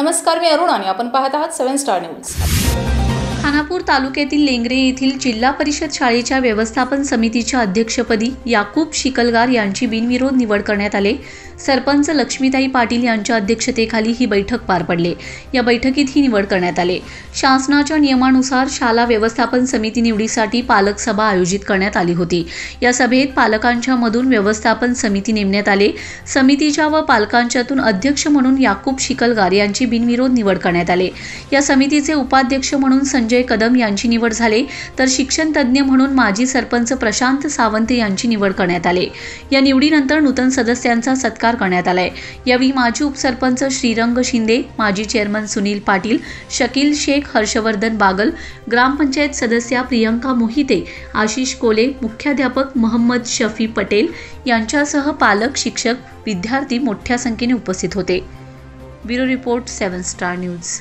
नमस्कार, मी अरुण आणि आपण पाहत आहात 7 स्टार न्यूज। खानापूर तालुक्यातील लेंगरे येथील जिल्हा परिषद शाळेच्या व्यवस्थापन समितीच्या अध्यक्षपदी याकूब शिकलगार यांची बिनविरोध निवड करण्यात आली। सरपंच लक्ष्मीताई पाटील यांच्या अध्यक्षतेखाली ही बैठक पार पडली। या बैठकीत ही निवड करण्यात आली। शासनाच्या नियमानुसार शाळा व्यवस्थापन समिती निवडीसाठी पालक सभा आयोजित करण्यात आली होती। या सभेत पालकांच्या मधून व्यवस्थापन समिती नेमण्यात आली। समितीच्या व पालकांच्यातून अध्यक्ष म्हणून याकूब शिकलगार यांची बिनविरोध निवड करण्यात आली। या समितीचे उपाध्यक्ष म्हणून संजय कदम यांची निवड झाली, तर शिक्षण तज्ञ म्हणून माजी सरपंच प्रशांत सावंत यांची निवड करण्यात आली। या निवडीनंतर नूतन सदस्यांचा सत्कार करण्यात आलाय। यावेळी माजी उपसरपंच श्रीरंग शिंदे, माजी चेअरमन सुनील पाटील, शकील शेख, हर्षवर्धन बागल, ग्रामपंचायत सदस्या प्रियंका मोहिते, आशिष कोले, मुख्याध्यापक मोहम्मद शफी पटेल यांच्यासह पालक, शिक्षक, विद्यार्थी मोठ्या संख्येने उपस्थित होते। Bureau report 7 star news.